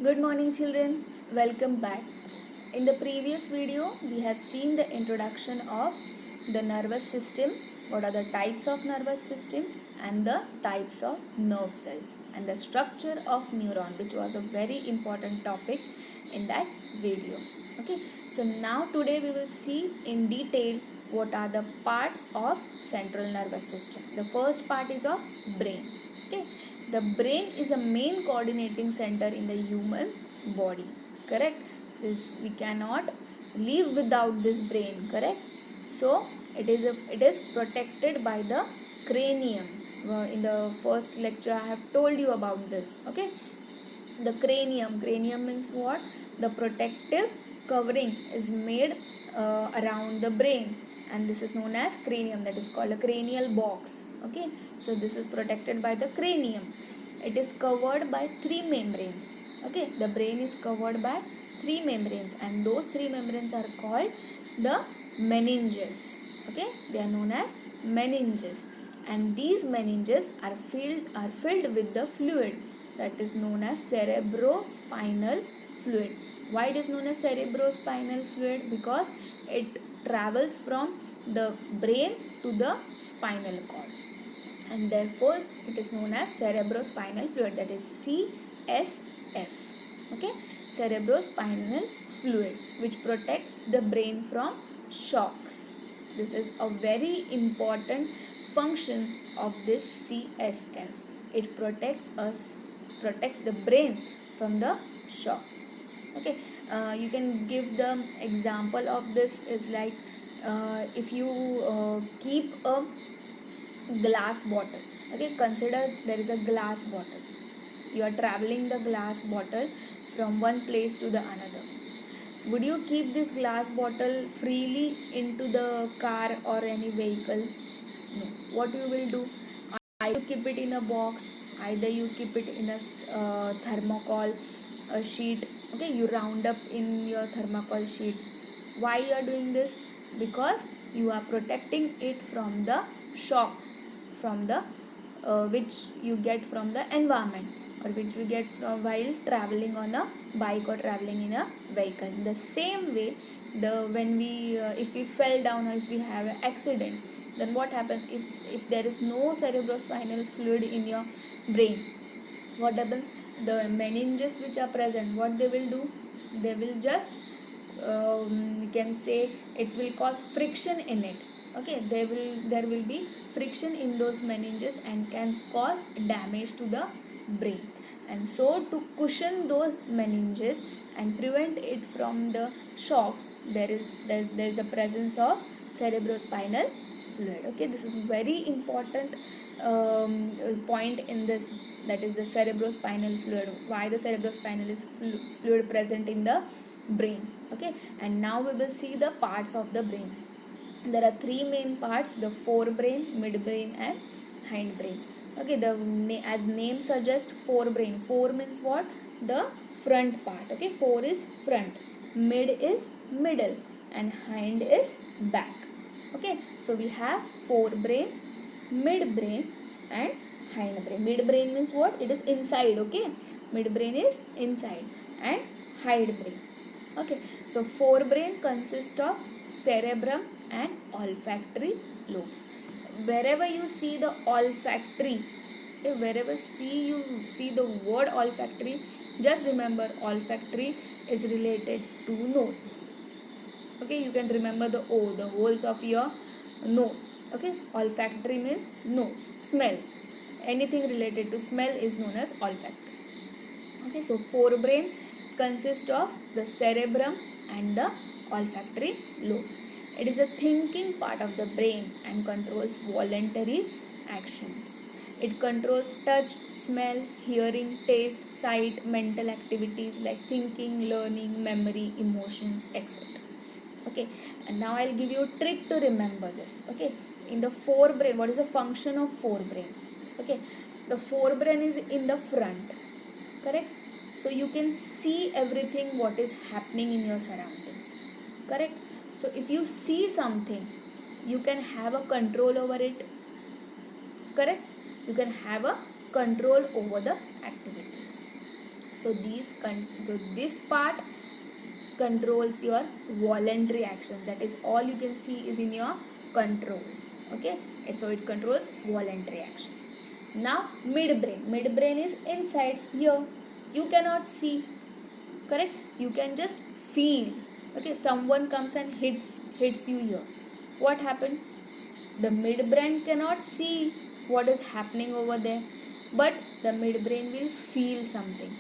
Good morning children, welcome back. In the previous video, we have seen the introduction of the nervous system, what are the types of nervous system and the types of nerve cells and the structure of neuron, which was a very important topic in that video. Okay, so now today we will see in detail what are the parts of central nervous system. The first part is of brain. Okay, the brain is a main coordinating center in the human body. Correct? This we cannot live without this brain. Correct? So it is protected by the cranium. In the first lecture, I have told you about this. Okay, the cranium means what? The protective covering is made around the brain, and this is known as cranium, that is called a cranial box. Okay, so this is protected by the cranium. It is covered by three membranes. Okay, the brain is covered by three membranes, and those three membranes are called the meninges. Okay, they are known as meninges, and these meninges are filled with the fluid that is known as cerebrospinal fluid. Why it is known as cerebrospinal fluid? Because it travels from the brain to the spinal cord, and therefore it is known as cerebrospinal fluid, that is CSF. Okay, cerebrospinal fluid, which protects the brain from shocks. This is a very important function of this CSF. It protects the brain from the shock. Okay, you can give the example of this is like if you keep a glass bottle. Okay, consider there is a glass bottle. You are traveling the glass bottle from one place to the another. Would you keep this glass bottle freely into the car or any vehicle? No. What you will do? Either you keep it in a box, either you keep it in a thermocol a sheet. Okay, you round up in your thermocol sheet. Why you are doing this? Because you are protecting it from the shock, from the which you get from the environment, or which we get from while traveling on a bike or traveling in a vehicle. In the same way, the when we if we fell down, or if we have an accident, then what happens? If there is no cerebrospinal fluid in your brain, what happens? The meninges which are present, what they will do? They will just you can say it will cause friction in it. Okay, there will be friction in those meninges and can cause damage to the brain. And so to cushion those meninges and prevent it from the shocks, there is a presence of cerebrospinal fluid. Okay, this is very important point in this, that is the cerebrospinal fluid. Why the cerebrospinal is fluid present in the brain? Okay, and now we will see the parts of the brain. There are three main parts: the forebrain, midbrain and hindbrain. Okay, the as name suggests, forebrain. Fore means what? The front part. Okay, fore is front, mid is middle, and hind is back. Okay, so we have forebrain, midbrain and hindbrain. Midbrain means what? It is inside. Okay, midbrain is inside, and hindbrain. Okay, so forebrain consists of cerebrum and olfactory lobes. Wherever you see the olfactory, wherever you see the word olfactory, just remember olfactory is related to nose. Okay, you can remember the O, the holes of your nose. Okay, olfactory means nose, smell. Anything related to smell is known as olfactory. Okay, so forebrain consists of the cerebrum and the olfactory lobes. It is a thinking part of the brain and controls voluntary actions. It controls touch, smell, hearing, taste, sight, mental activities like thinking, learning, memory, emotions, etc. Okay, and now I'll give you a trick to remember this. Okay, in the forebrain, what is the function of forebrain? Okay, the forebrain is in the front. Correct? So you can see everything what is happening in your surroundings. Correct? So if you see something, you can have a control over it. Correct? You can have a control over the activities. So this part controls your voluntary actions. That is all you can see is in your control. Okay, so it controls voluntary actions. Now midbrain is inside here. You cannot see, correct? You can just feel. Okay, someone comes and hits you here. What happened? The midbrain cannot see what is happening over there, but the midbrain will feel something.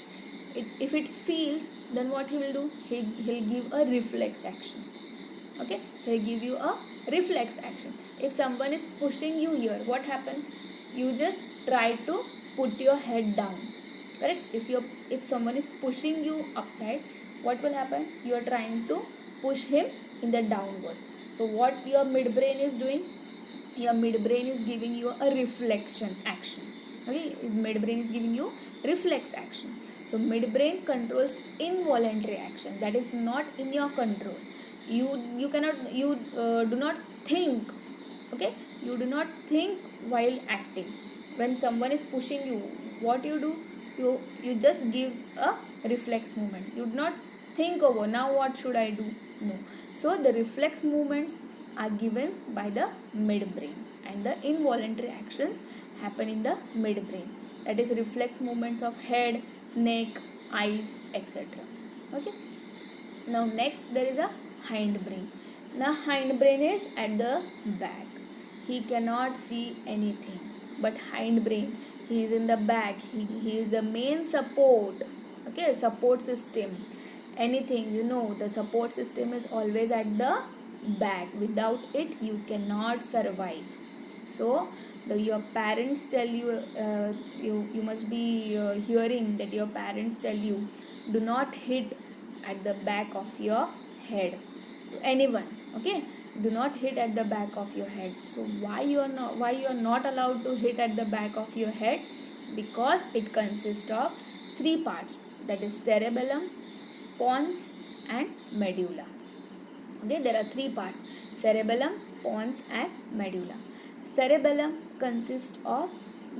If it feels, then what he will do? He'll give a reflex action. Okay, he'll give you a reflex action. If someone is pushing you here, what happens? You just try to put your head down, correct? If someone is pushing you upside, what will happen? You are trying to push him in the downwards. So what your midbrain is doing? Your midbrain is giving you a reflection action. Okay, midbrain is giving you reflex action. So midbrain controls involuntary action, that is not in your control. You cannot, you do not think. Okay, you do not think while acting. When someone is pushing you, what you do? You just give a reflex movement. You do not think over now what should I do. No. So the reflex movements are given by the midbrain, and the involuntary actions happen in the midbrain. That is reflex movements of head, neck, eyes, etc. Okay. Now next there is a hindbrain. Now hindbrain is at the back. He cannot see anything. But hindbrain, he is in the back. He is the main support. Okay, support system. Anything, the support system is always at the back. Without it, you cannot survive. So your parents tell you, you must be hearing that your parents tell you, do not hit at the back of your head to anyone. Okay, do not hit at the back of your head. So why you are not allowed to hit at the back of your head? Because it consists of three parts, that is cerebellum, pons and medulla. Okay, there are three parts: cerebellum, pons and medulla. Cerebellum consists of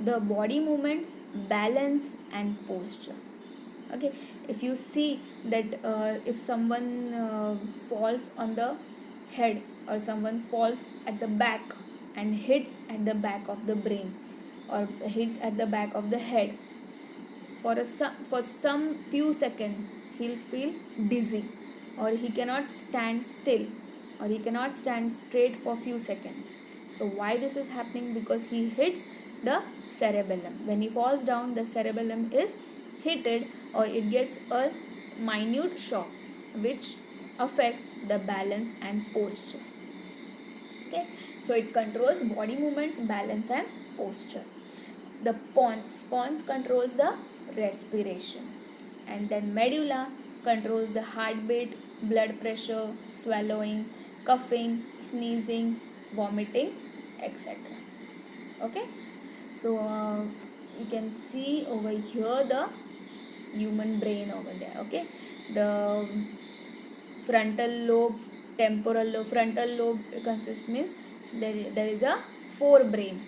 the body movements, balance and posture. Okay, if you see that if someone falls on the head, or someone falls at the back and hits at the back of the brain, or hit at the back of the head, for some few seconds he'll feel dizzy, or he cannot stand still, or he cannot stand straight for few seconds. So why this is happening? Because he hits the cerebellum. When he falls down, the cerebellum is hit, or it gets a minute shock which affects the balance and posture. Okay, so it controls body movements, balance and posture. The pons controls the respiration, and then medulla controls the heartbeat, blood pressure, swallowing, coughing, sneezing, vomiting, etc. Okay, so you can see over here the human brain over there. Okay, the frontal lobe, temporal lobe. Frontal lobe consists means there is a forebrain.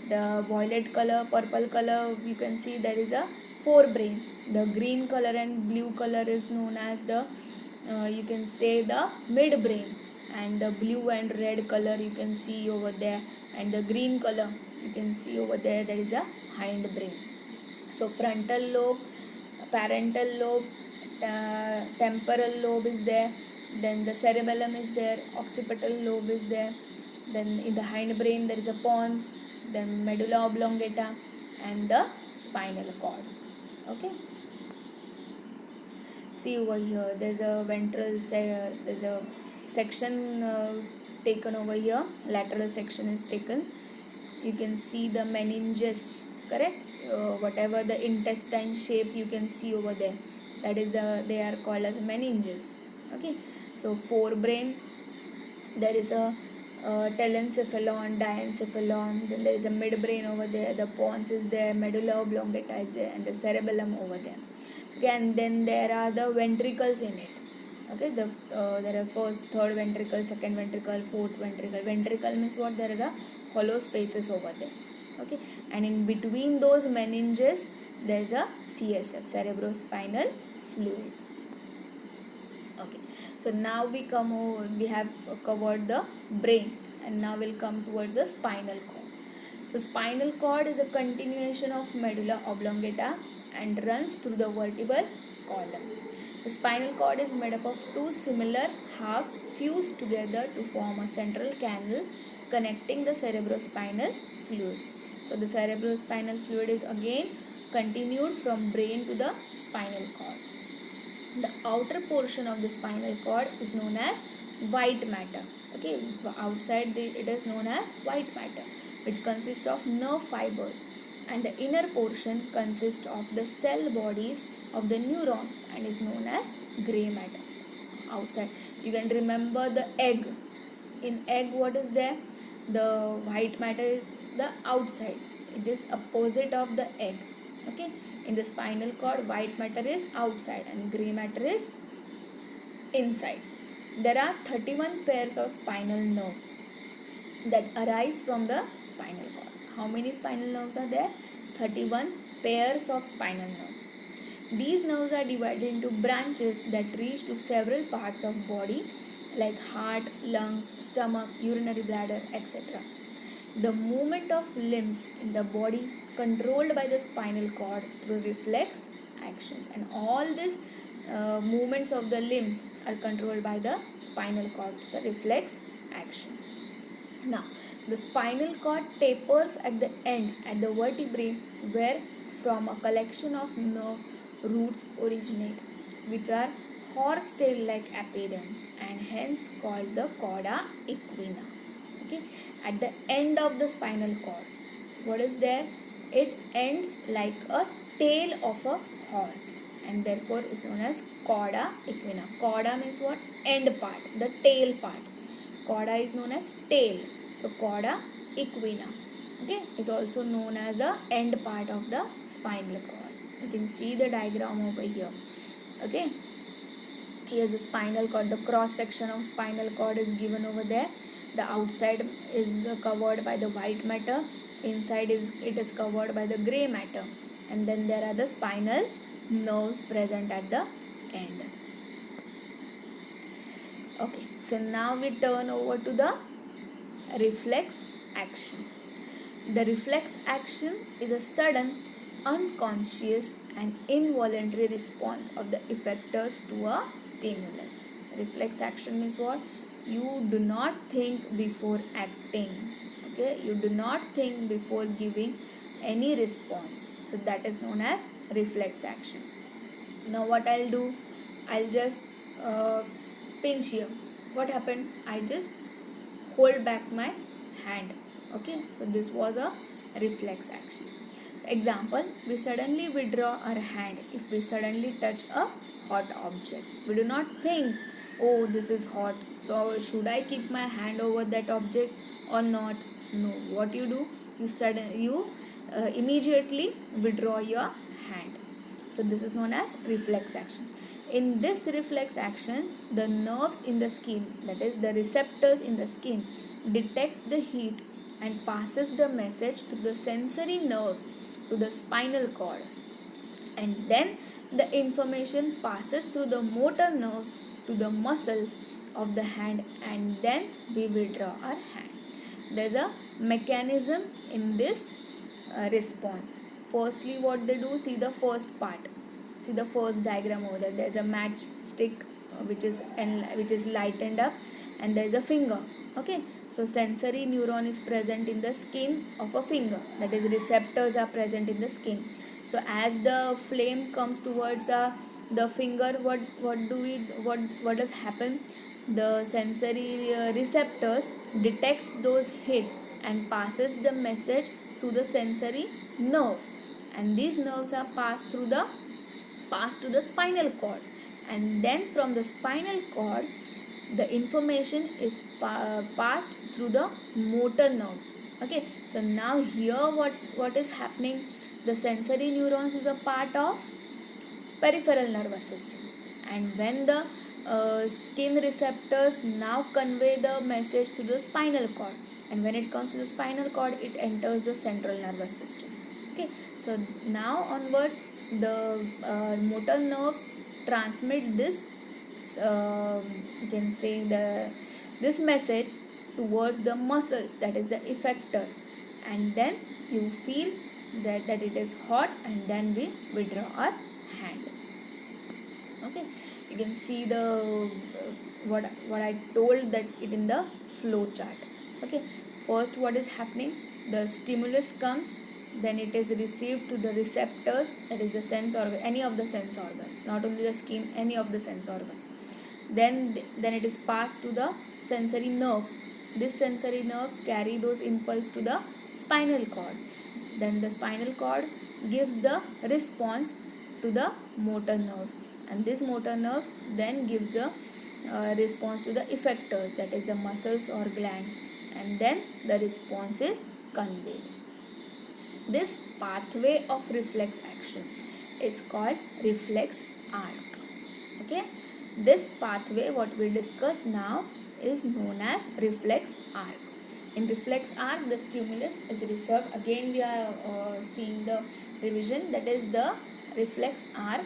The violet color, purple color, you can see there is a forebrain. The green color and blue color is known as the you can say the midbrain, and the blue and red color you can see over there, and the green color you can see over there, there is a hindbrain. So frontal lobe, parental lobe, temporal lobe is there, then the cerebellum is there, occipital lobe is there, then in the hindbrain there is a pons, then medulla oblongata and the spinal cord. Okay, see over here there's a ventral there's a section taken over here, lateral section is taken. You can see the meninges, correct? Whatever the intestine shape you can see over there, that is they are called as meninges. Okay, so forebrain, there is a telencephalon, diencephalon, then there is a midbrain over there, the pons is there, medulla oblongata is there, and the cerebellum over there. Okay, and then there are the ventricles in it. Okay, there are first, third ventricle, second ventricle, fourth ventricle. Ventricle means what? There is a hollow spaces over there. Okay, and in between those meninges there is a CSF, cerebrospinal fluid. Okay, so now we have covered the brain, and now we'll come towards the spinal cord. So spinal cord is a continuation of medulla oblongata and runs through the vertebral column. The spinal cord is made up of two similar halves fused together to form a central canal connecting the cerebrospinal fluid. So the cerebrospinal fluid is again continued from brain to the spinal cord. The outer portion of the spinal cord is known as white matter. Okay, outside it is known as white matter, which consists of nerve fibers, and the inner portion consists of the cell bodies of the neurons and is known as gray matter. Outside, you can remember the egg. In egg, what is there? The white matter is the outside. It is opposite of the egg. Okay, in the spinal cord, white matter is outside and gray matter is inside. There are 31 pairs of spinal nerves that arise from the spinal cord. How many spinal nerves are there? 31 pairs of spinal nerves. These nerves are divided into branches that reach to several parts of body like heart, lungs, stomach, urinary bladder, etc. The movement of limbs in the body controlled by the spinal cord through reflex actions, and all these movements of the limbs are controlled by the spinal cord, the reflex action. Now, the spinal cord tapers at the end at the vertebrae where from a collection of nerve roots originate, which are horse-tail-like appearance and hence called the cauda equina. Okay, at the end of the spinal cord, what is there? It ends like a tail of a horse and therefore is known as cauda equina. Cauda means what? End part, the tail part. Cauda is known as tail. So cauda equina, okay, is also known as the end part of the spinal cord. You can see the diagram over here. Okay, here's the spinal cord. The cross section of spinal cord is given over there. The outside is covered by the white matter. Inside it is covered by the gray matter. And then there are the spinal nerves present at the end. Okay, so now we turn over to the reflex action. The reflex action is a sudden, unconscious and involuntary response of the effectors to a stimulus. Reflex action means what? You do not think before acting. Okay, you do not think before giving any response. So that is known as reflex action. Now what I'll do? I'll just pinch here. What happened? I just hold back my hand. Okay, so this was a reflex action. Example, we suddenly withdraw our hand if we suddenly touch a hot object. We do not think, oh, this is hot, so should I keep my hand over that object or not? No, what you do, you immediately withdraw your hand. So this is known as reflex action. In this reflex action, the nerves in the skin, that is the receptors in the skin, detects the heat and passes the message through the sensory nerves to the spinal cord, and then the information passes through the motor nerves to the muscles of the hand, and then we withdraw our hand. There's a mechanism in this response. Firstly, what they do, see the first part, see the first diagram over there. There's a matchstick which is lightened up, and there's a finger. Okay, so sensory neuron is present in the skin of a finger, that is receptors are present in the skin. So as the flame comes towards the finger, what does happen? The sensory receptors detects those heat and passes the message through the sensory nerves, and these nerves are passed to the spinal cord, and then from the spinal cord the information is passed through the motor nerves. Okay, so now here what is happening? The sensory neurons is a part of peripheral nervous system, and when the skin receptors now convey the message to the spinal cord, and when it comes to the spinal cord it enters the central nervous system. Okay, so now onwards the motor nerves transmit this, you can say this message towards the muscles, that is the effectors, and then you feel that it is hot, and then we withdraw our hand. Okay, you can see the what I told that it in the flow chart. Okay, first what is happening, the stimulus comes, then it is received to the receptors, that is the sense organ, any of the sense organs, not only the skin, any of the sense organs. Then it is passed to the sensory nerves. These sensory nerves carry those impulse to the spinal cord. Then the spinal cord gives the response to the motor nerves, and this motor nerves then gives the response to the effectors, that is the muscles or glands, and then the response is conveyed. This pathway of reflex action is called reflex arc. Okay, this pathway what we discussed now is known as reflex arc. In reflex arc, the stimulus is received. Again, we are seeing the revision, that is the reflex arc,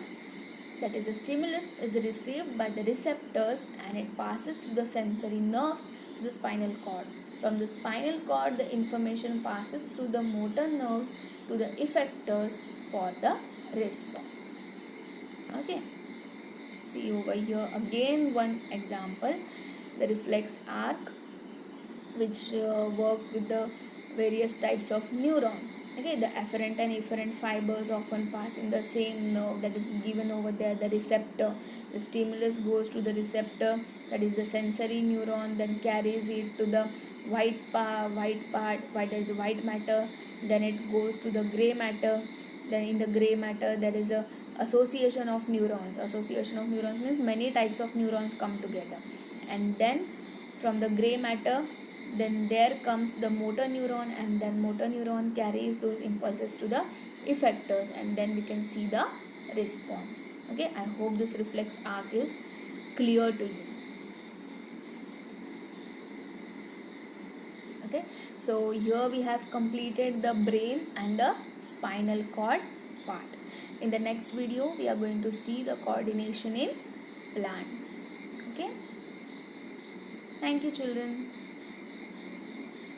that is the stimulus is received by the receptors and it passes through the sensory nerves to the spinal cord. From the spinal cord, the information passes through the motor nerves to the effectors for the response. Okay, see over here again one example, the reflex arc, which works with the various types of neurons. Okay, the afferent and efferent fibers often pass in the same nerve that is given over there, the receptor. The stimulus goes to the receptor, that is the sensory neuron, then carries it to the white there is white matter, then it goes to the gray matter. Then in the gray matter there is a association of neurons. Association of neurons means many types of neurons come together, and then from the gray matter, then there comes the motor neuron, and then motor neuron carries those impulses to the effectors, and then we can see the response. Okay, I hope this reflex arc is clear to you. Okay, so here we have completed the brain and the spinal cord part. In the next video we are going to see the coordination in plants. Okay, thank you children.